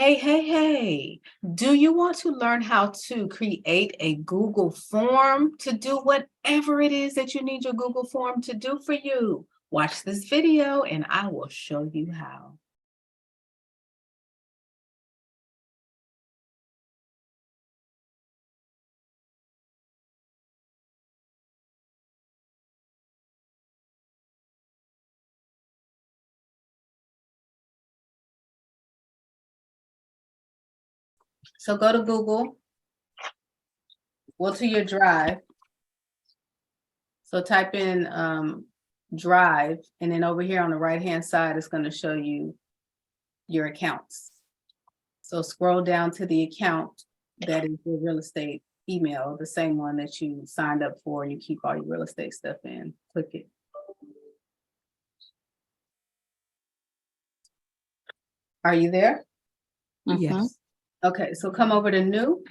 Hey. Do you want to learn how to create a Google form to do whatever it is that you need your Google form to do for you? Watch this video and I will show you how. So go to Google, go to your Drive. So type in Drive, and then over here on the right-hand side, it's going to show you your accounts. So scroll down to the account that is your real estate email, the same one that you signed up for and you keep all your real estate stuff in. Click it. Are you there? Yes. Okay, so come over to New.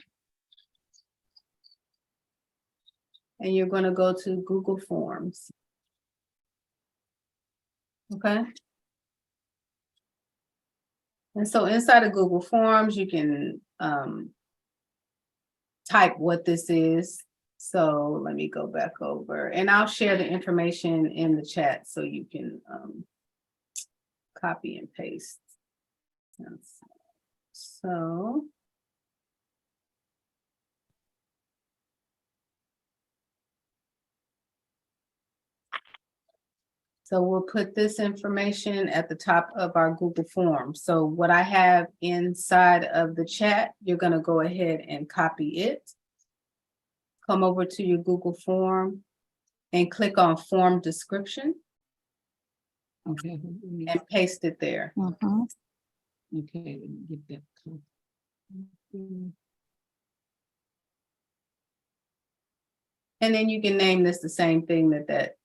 And you're going to go to Google Forms. Okay. And so inside of Google Forms, you can type what this is. So let me go back over and I'll share the information in the chat so you can copy and paste. So we'll put this information at the top of our Google form. So what I have inside of the chat, you're going to go ahead and copy it. Come over to your Google form and click on form description. Okay. And paste it there. Okay, let me get that. And then you can name this the same thing that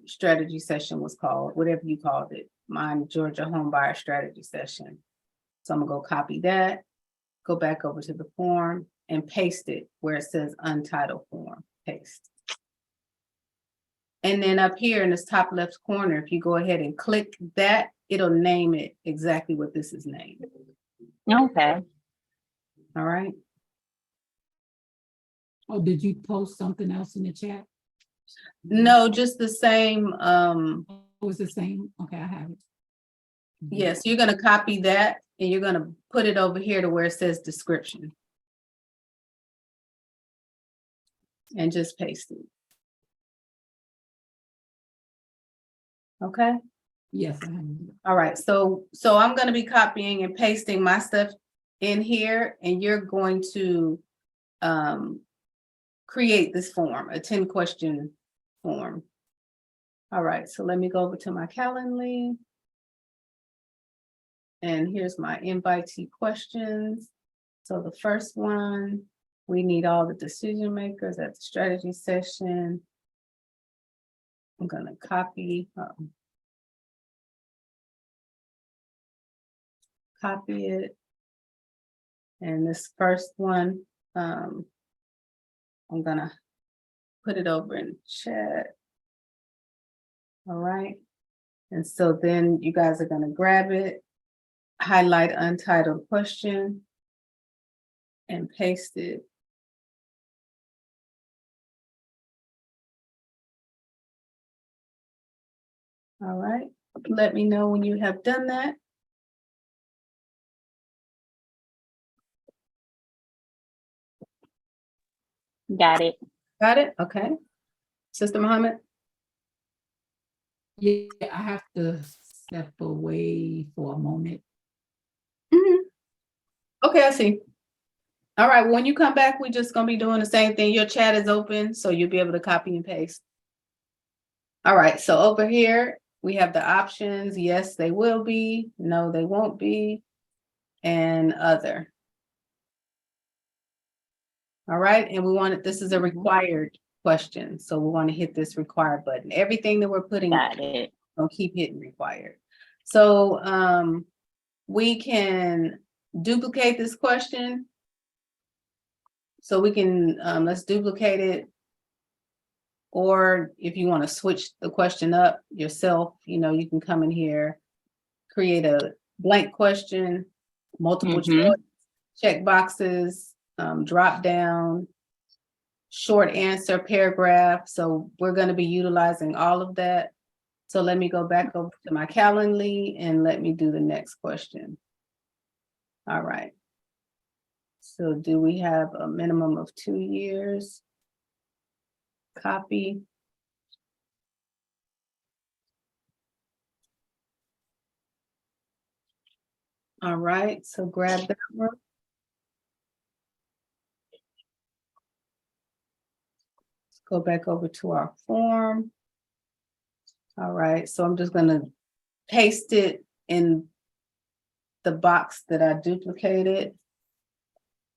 strategy session was called, whatever you called it. Mine, Georgia Homebuyer Strategy Session. So I'm gonna go copy that, go back over to the form and paste it where it says untitled form, paste. And then up here in this top left corner, if you go ahead and click that, it'll name it exactly what this is named. Okay. All right. Oh, did you post something else in the chat? No, just the same. It was the same. Okay, I have it. Yes, you're going to copy that and you're going to put it over here to where it says description. And just paste it. Okay. Yes, I have it. All right. So I'm going to be copying and pasting my stuff in here, and you're going to create this form, a 10-question form. All right. So let me go over to my Calendly. And here's my invitee questions. So the first one, we need all the decision makers at the strategy session. I'm going to copy it. And this first one, I'm going to put it over in chat. All right. And so then you guys are going to grab it, highlight untitled question, and paste it. All right. Let me know when you have done that. Got it. Got it? Okay. Sister Muhammad? Yeah, I have to step away for a moment. Okay, I see. All right, when you come back, we're just gonna be doing the same thing. Your chat is open, so you'll be able to copy and paste. All right, so over here, we have the options. Yes, they will be. No, they won't be. And other. All right, and we want it, this is a required question. So we want to hit this required button. Everything that we're putting, Got it. we'll keep hitting required. So we can duplicate this question. So we can, let's duplicate it. Or if you want to switch the question up yourself, you know, you can come in here, create a blank question, multiple Mhm. choice, check boxes, drop down, short answer, paragraph. So we're going to be utilizing all of that. So let me go back over to my Calendly and let me do the next question. All right. So do we have a minimum of 2 years? Copy. All right, so grab that one. Let's go back over to our form. All right, so I'm just gonna paste it in the box that I duplicated.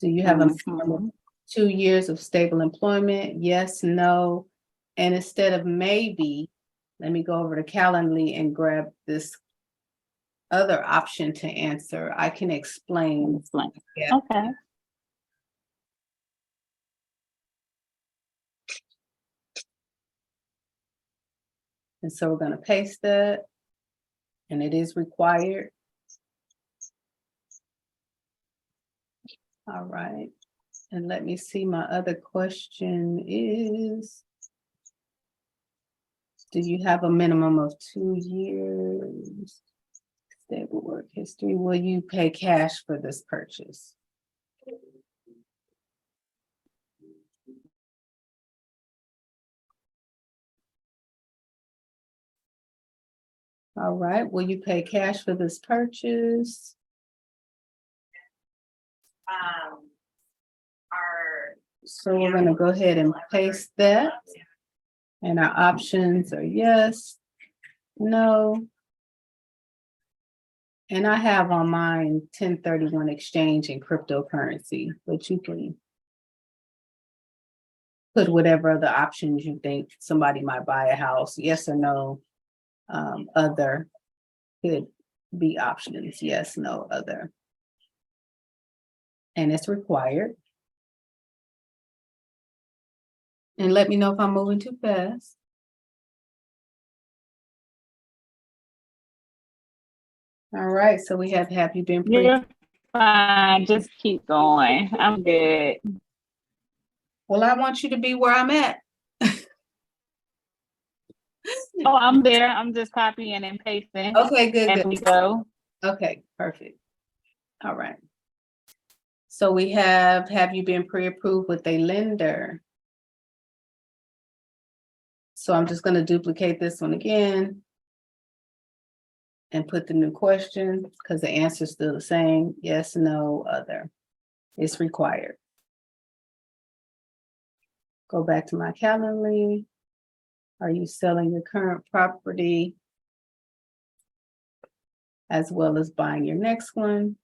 Do you have a minimum of Mhm. 2 years of stable employment? Yes, no. And instead of maybe, let me go over to Calendly and grab this other option to answer. I can explain. Excellent. Yeah. Okay. And so we're gonna paste that. And it is required. All right. And let me see, my other question is, do you have a minimum of 2 years? Stable work history. Will you pay cash for this purchase? All right, will you pay cash for this purchase? So we're gonna go ahead and paste that. And our options are yes, no. And I have on mine 1031 exchange and cryptocurrency, but you can put whatever other options you think somebody might buy a house, yes or no. Other could be options, yes, no, other. And it's required. And let me know if I'm moving too fast. All right, so we have you been pre? You're fine. Just keep going. I'm good. Well, I want you to be where I'm at. Oh, I'm there. I'm just copying and pasting Okay, good, as good. we go. Okay, perfect. All right. So we have you been pre-approved with a lender? So I'm just gonna duplicate this one again and put the new question because the answer is still the same. Yes, no, other. It's required. Go back to my Calendly. Are you selling your current property as well as buying your next one?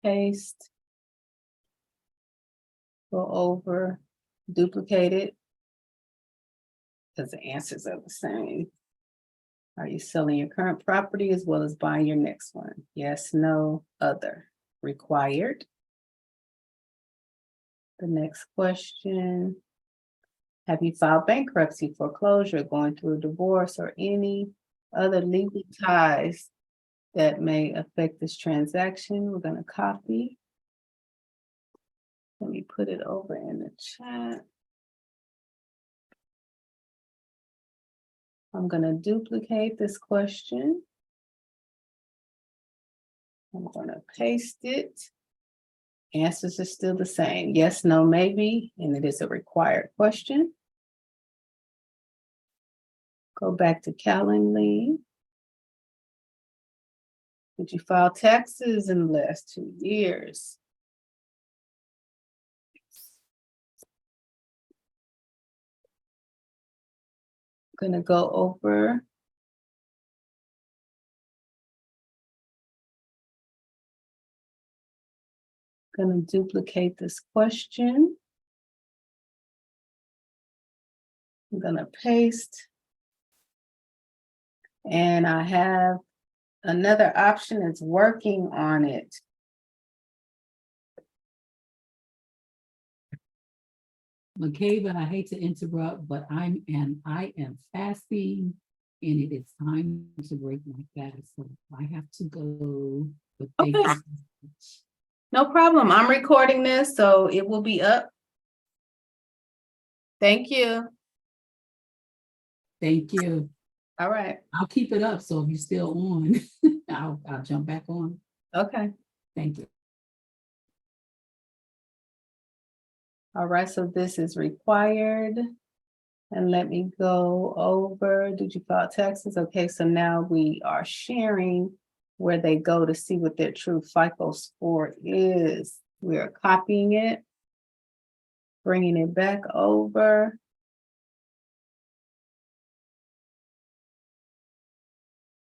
Paste. Go over, duplicate it because the answers are the same. Are you selling your current property as well as buying your next one? Yes, no, other. Required. The next question. Have you filed bankruptcy, foreclosure, going through a divorce, or any other legal ties that may affect this transaction? We're going to copy. Let me put it over in the chat. I'm going to duplicate this question. I'm going to paste it. Answers are still the same. Yes, no, maybe, and it is a required question. Go back to Calendly. Did you file taxes in the last 2 years? Gonna go over. Gonna duplicate this question. I'm gonna paste. And I have another option that's working on it. McCabe, I hate to interrupt, but I am fasting and it is time to break my fast. So I have to go. But Okay. thank you so much. No problem. I'm recording this, so it will be up. Thank you. Thank you. All right. I'll keep it up. So if you're still on, I'll jump back on. Okay. Thank you. All right. So this is required. And let me go over, did you file taxes? Okay, so now we are sharing where they go to see what their true FICO score is. We are copying it, bringing it back over.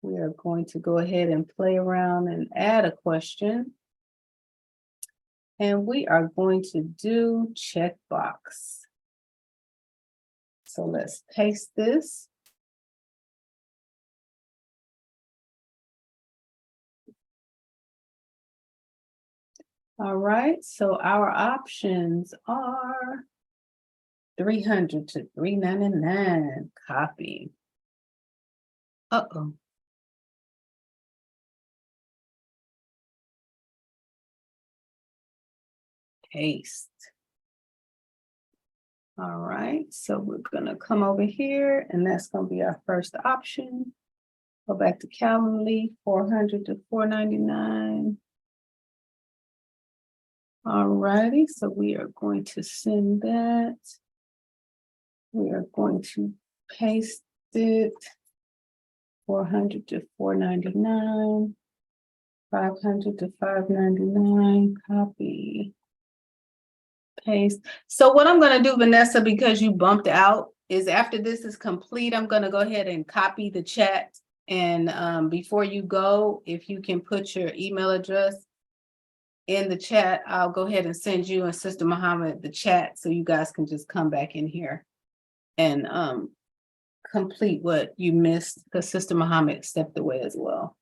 We are going to go ahead and play around and add a question. And we are going to do checkbox. So let's paste this. All right, so our options are 300 to 399, copy. Uh-oh. Paste. All right, so we're gonna come over here and that's gonna be our first option. Go back to Calendly, 400 to 499. All righty, so we are going to send that. We are going to paste it. 400 to 499. 500 to 599, copy. Paste. So what I'm gonna do, Vanessa, because you bumped out, is after this is complete, I'm gonna go ahead and copy the chat. And before you go, if you can put your email address in the chat, I'll go ahead and send you and Sister Muhammad the chat so you guys can just come back in here and complete what you missed, because Sister Muhammad stepped away as well.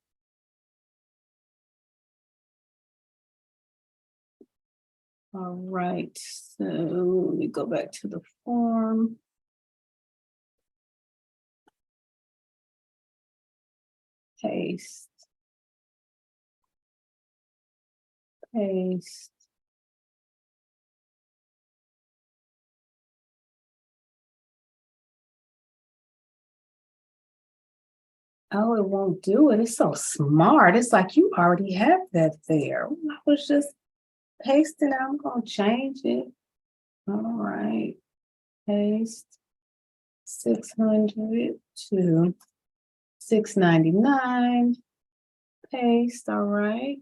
All right, so let me go back to the form. Paste. Paste. Oh, it won't do it. It's so smart. It's like you already have that there. I was just pasting it. I'm gonna change it. All right. Paste 600 to 699. Paste. All right.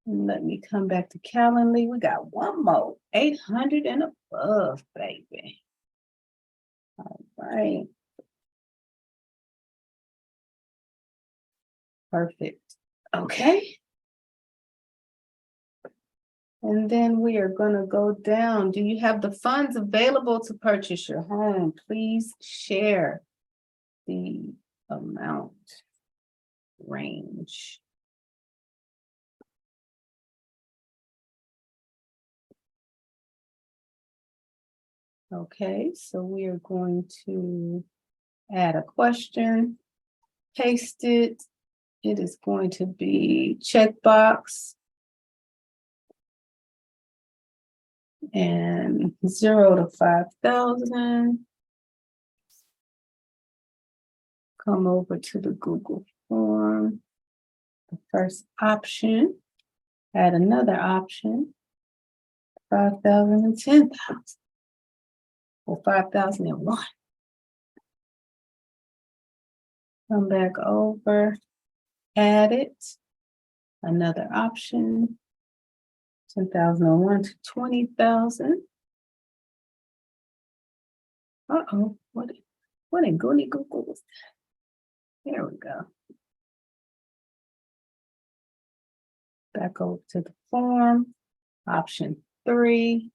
And let me come back to Calendly. We got one more, 800 and above, baby. All right. Perfect. Okay. And then we are gonna go down. Do you have the funds available to purchase your home? Please share the amount range. Okay, so we are going to add a question, paste it. It is going to be checkbox and 0 to 5,000. Come over to the Google form. The first option, add another option, 5,000 and 10,000. Or 5,001. Come back over, add it. Another option, 10,001 to 20,000. Uh-oh, what in goody Google was that? There we go. Back over to the form, option 3,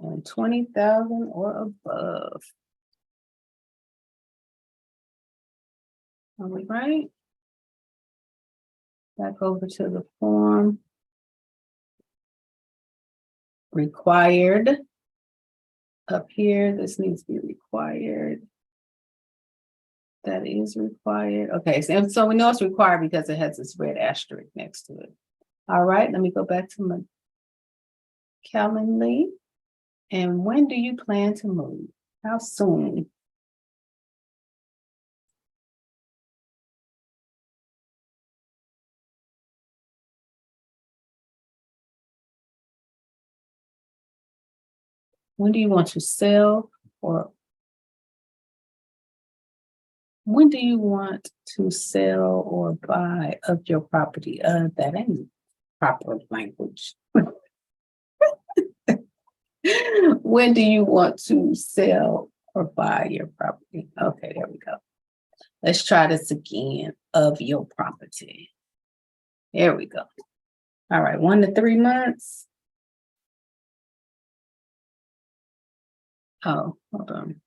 and 20,000 or above. All right. Back over to the form. Required. up here, this needs to be required. That is required. Okay, so we know it's required because it has this red asterisk next to it. All right, let me go back to my Calendly. And when do you plan to move? How soon? When do you want to sell, or when do you want to sell or buy of your property? That ain't proper language. When do you want to sell or buy your property? Okay, there we go. Let's try this again. Of your property. There we go. All right, 1 to 3 months. Oh, hold on.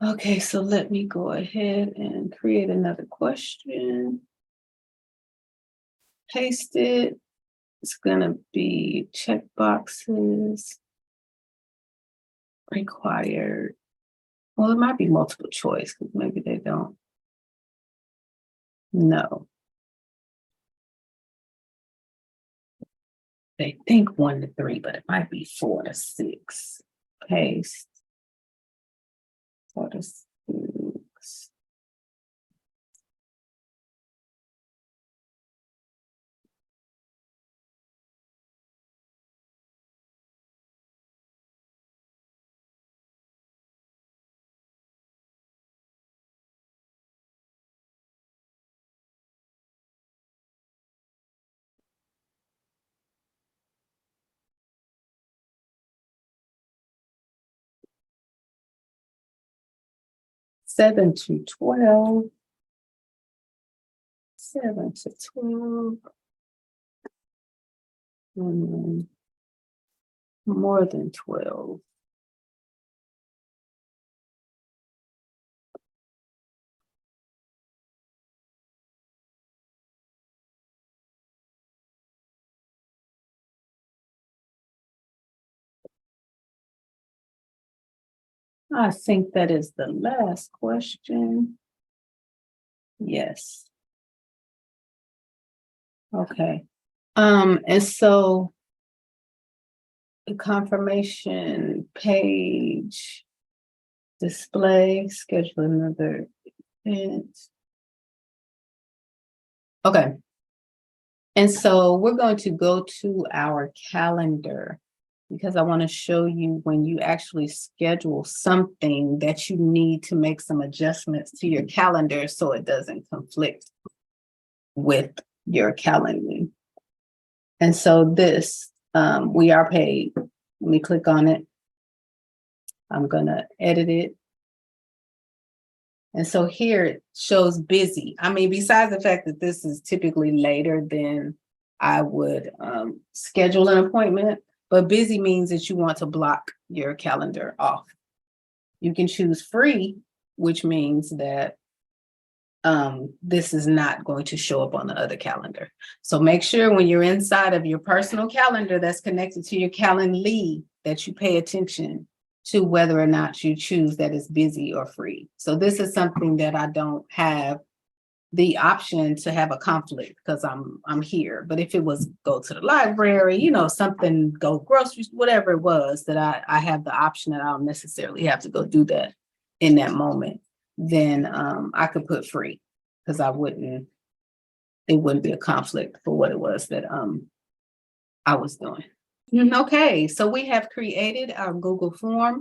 Okay, so let me go ahead and create another question. Paste it. It's gonna be check boxes. Required. Well, it might be multiple choice because maybe they don't. No. They think 1 to 3, but it might be 4 to 6. Paste. 4 to 6. Seven to 12. 7 to 12. More than 12. I think that is the last question. Yes. Okay. And so the confirmation page, display, schedule another event. Okay. And so we're going to go to our calendar because I want to show you when you actually schedule something that you need to make some adjustments to your calendar so it doesn't conflict with your Calendly. And so this, we are paid. Let me click on it. I'm gonna edit it. And so here it shows busy. I mean, besides the fact that this is typically later than I would schedule an appointment, but busy means that you want to block your calendar off. You can choose free, which means that this is not going to show up on the other calendar. So make sure when you're inside of your personal calendar that's connected to your Calendly that you pay attention to whether or not you choose that it's busy or free. So this is something that I don't have the option to have a conflict because I'm here. But if it was go to the library, you know, something, go groceries, whatever it was, that I have the option that I don't necessarily have to go do that in that moment, then I could put free because it wouldn't be a conflict for what it was that I was doing. Okay, so we have created our Google form.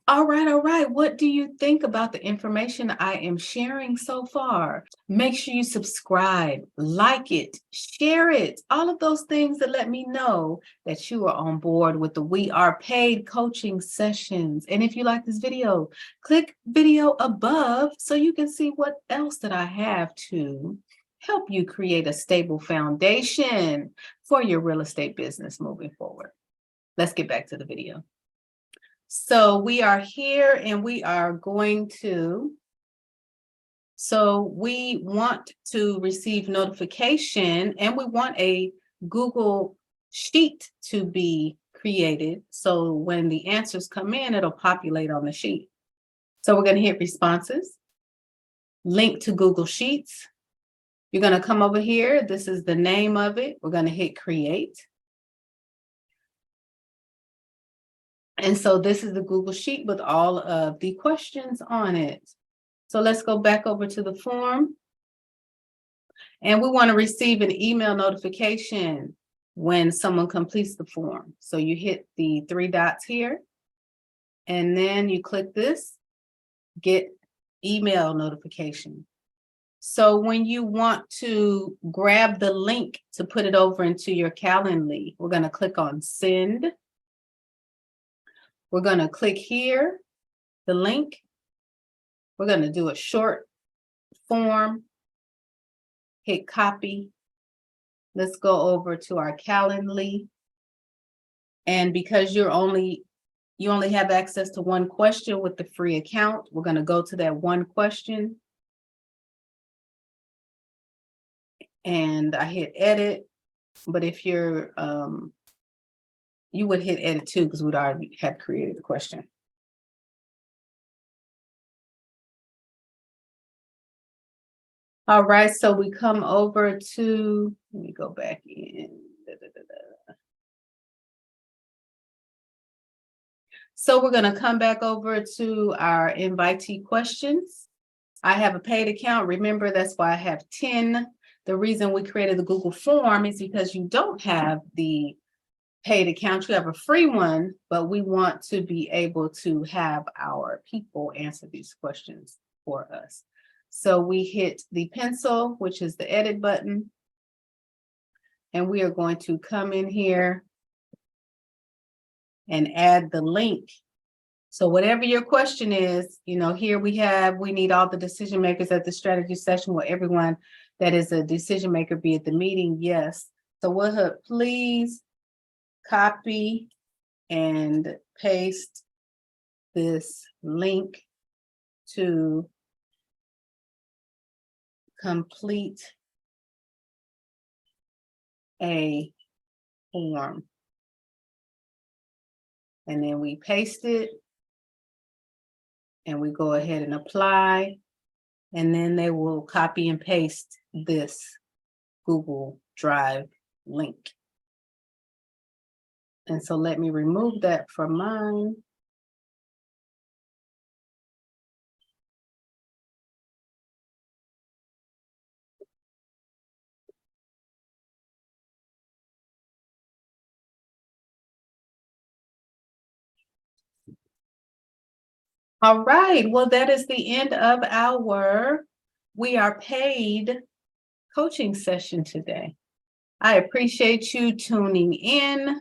All right. What do you think about the information I am sharing so far? Make sure you subscribe, like it, share it, all of those things that let me know that you are on board with the We Are Paid coaching sessions. And if you like this video, click video above so you can see what else that I have to help you create a stable foundation for your real estate business moving forward. Let's get back to the video. So we are here and we are going to So we want to receive notification, and we want a Google Sheet to be created. So when the answers come in, it'll populate on the sheet. So we're going to hit responses, link to Google Sheets. You're going to come over here. This is the name of it. We're going to hit create. And so this is the Google Sheet with all of the questions on it. So let's go back over to the form. And we want to receive an email notification when someone completes the form. So you hit the 3 dots here, and then you click this, get email notification. So when you want to grab the link to put it over into your Calendly, we're going to click on send. We're going to click here, the link. We're going to do a short form, hit copy. Let's go over to our Calendly. And because you only have access to one question with the free account, we're going to go to that one question. And I hit edit, but if you're, you would hit edit too, because we'd already had created the question. All right, so we come over to, let me go back in. So we're going to come back over to our invitee questions. I have a paid account. Remember, that's why I have 10. The reason we created the Google form is because you don't have the paid account. You have a free one, but we want to be able to have our people answer these questions for us. So we hit the pencil, which is the edit button. And we are going to come in here and add the link. So whatever your question is, here we need all the decision makers at the strategy session. Will everyone that is a decision maker be at the meeting? Yes. So we'll hit please copy and paste this link to complete a form. And then we paste it and we go ahead and apply, and then they will copy and paste this Google Drive link. And so let me remove that from mine. All right, well, that is the end of our We Are Paid coaching session today. I appreciate you tuning in.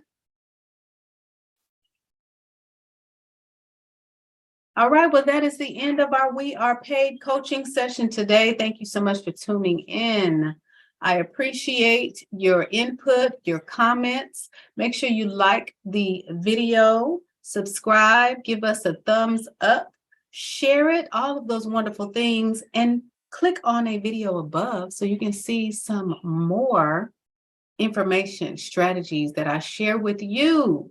All right, well, that is the end of our We Are Paid coaching session today. Thank you so much for tuning in. I appreciate your input, your comments. Make sure you like the video, subscribe, give us a thumbs up, share it, all of those wonderful things, and click on a video above so you can see some more information, strategies that I share with you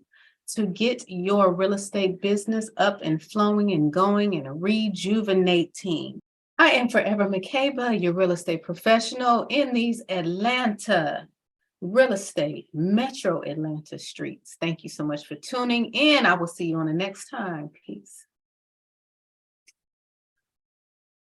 to get your real estate business up and flowing and going and rejuvenating. I am Forever McCabe, your real estate professional in these Atlanta real estate, Metro Atlanta streets. Thank you so much for tuning in. I will see you on the next time. Peace.